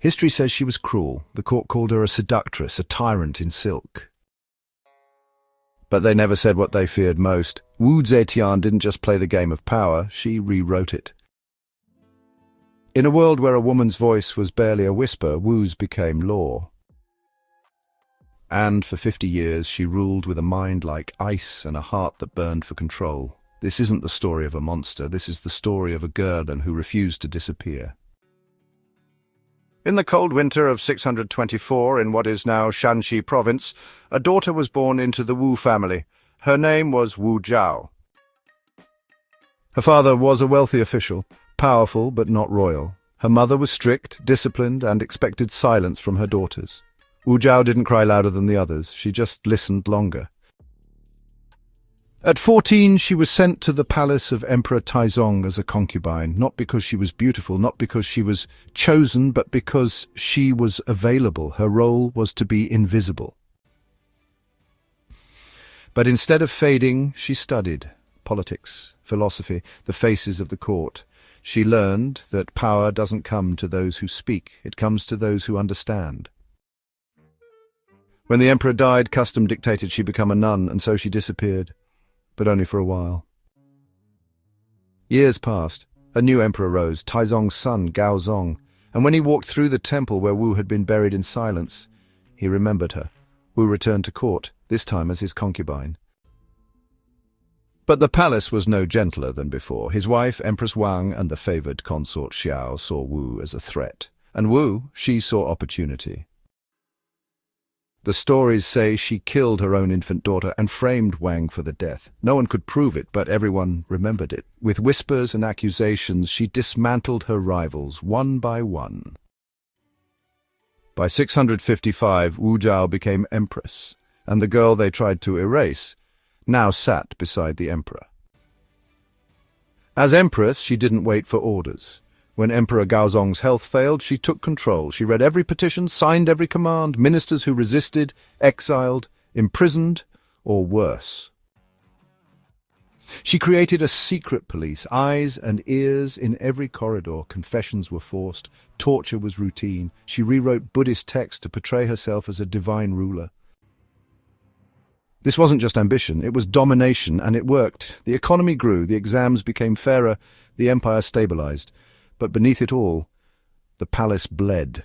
History says she was cruel. The court called her a seductress, a tyrant in silk. But they never said what they feared most. Wu Zetian didn't just play the game of power, she rewrote it. In a world where a woman's voice was barely a whisper, Wu's became law. And for 50 years she ruled with a mind like ice and a heart that burned for control. This isn't the story of a monster, this is the story of a girl who refused to disappear. In the cold winter of 624 in what is now Shanxi province, a daughter was born into the Wu family. Her name was Wu Zhao. Her father was a wealthy official, powerful but not royal. Her mother was strict, disciplined, and expected silence from her daughters. Wu Zhao didn't cry louder than the others, she just listened longer. At 14, she was sent to the palace of Emperor Taizong as a concubine, not because she was beautiful, not because she was chosen, but because she was available. Her role was to be invisible. But instead of fading, she studied politics, philosophy, the faces of the court. She learned that power doesn't come to those who speak, it comes to those who understand. When the emperor died, custom dictated she become a nun, and so she disappeared. But only for a while. Years passed. A new emperor rose, Taizong's son, Gaozong, and when he walked through the temple where Wu had been buried in silence, he remembered her. Wu returned to court, this time as his concubine. But the palace was no gentler than before. His wife, Empress Wang, and the favoured consort Xiao saw Wu as a threat. And Wu, she saw opportunity. The stories say she killed her own infant daughter and framed Wang for the death. No one could prove it, but everyone remembered it. With whispers and accusations, she dismantled her rivals, one by one. By 655, Wu Zhao became Empress, and the girl they tried to erase now sat beside the emperor. As Empress, she didn't wait for orders. When Emperor Gaozong's health failed, she took control. She read every petition, signed every command, ministers who resisted, exiled, imprisoned, or worse. She created a secret police, eyes and ears in every corridor. Confessions were forced, torture was routine. She rewrote Buddhist texts to portray herself as a divine ruler. This wasn't just ambition, it was domination, and it worked. The economy grew, the exams became fairer, the empire stabilized. But beneath it all, the palace bled.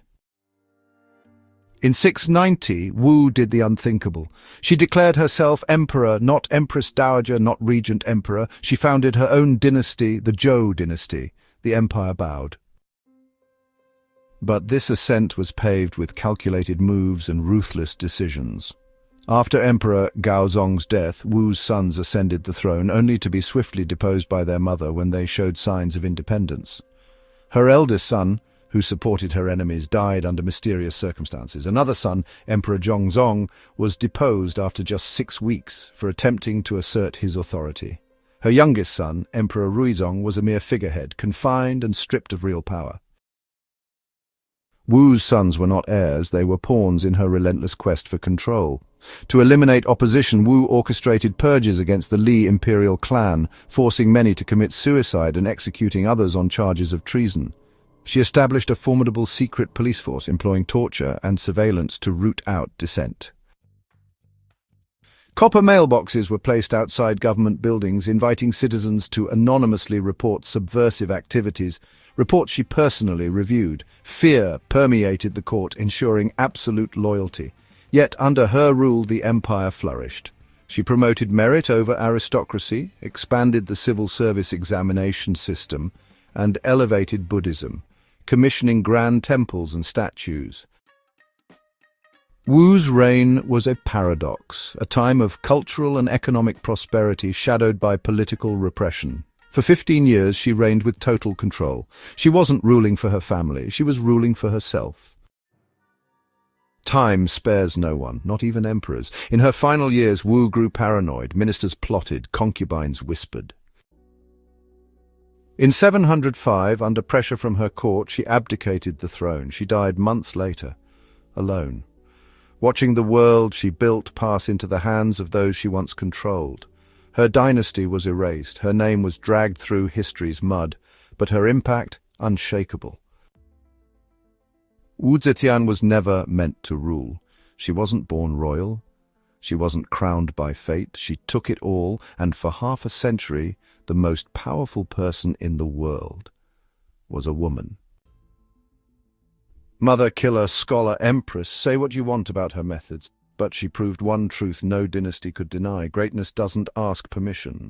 In 690, Wu did the unthinkable. She declared herself emperor, not empress dowager, not regent emperor. She founded her own dynasty, the Zhou dynasty. The empire bowed. But this ascent was paved with calculated moves and ruthless decisions. After Emperor Gaozong's death, Wu's sons ascended the throne, only to be swiftly deposed by their mother when they showed signs of independence. Her eldest son, who supported her enemies, died under mysterious circumstances. Another son, Emperor Zhongzong, was deposed after just 6 weeks for attempting to assert his authority. Her youngest son, Emperor Ruizong, was a mere figurehead, confined and stripped of real power. Wu's sons were not heirs, they were pawns in her relentless quest for control. To eliminate opposition, Wu orchestrated purges against the Li imperial clan, forcing many to commit suicide and executing others on charges of treason. She established a formidable secret police force, employing torture and surveillance to root out dissent. Copper mailboxes were placed outside government buildings, inviting citizens to anonymously report subversive activities, reports she personally reviewed. Fear permeated the court, ensuring absolute loyalty. Yet under her rule the empire flourished. She promoted merit over aristocracy, expanded the civil service examination system, and elevated Buddhism, commissioning grand temples and statues. Wu's reign was a paradox, a time of cultural and economic prosperity shadowed by political repression. For 15 years she reigned with total control. She wasn't ruling for her family, she was ruling for herself. Time spares no one, not even emperors. In her final years, Wu grew paranoid, ministers plotted, concubines whispered. In 705, under pressure from her court, she abdicated the throne. She died months later, alone. Watching the world she built pass into the hands of those she once controlled. Her dynasty was erased, her name was dragged through history's mud, but her impact unshakable. Wu Zetian was never meant to rule. She wasn't born royal. She wasn't crowned by fate. She took it all, and for half a century, the most powerful person in the world was a woman. Mother, killer, scholar, empress, say what you want about her methods, but she proved one truth no dynasty could deny: greatness doesn't ask permission.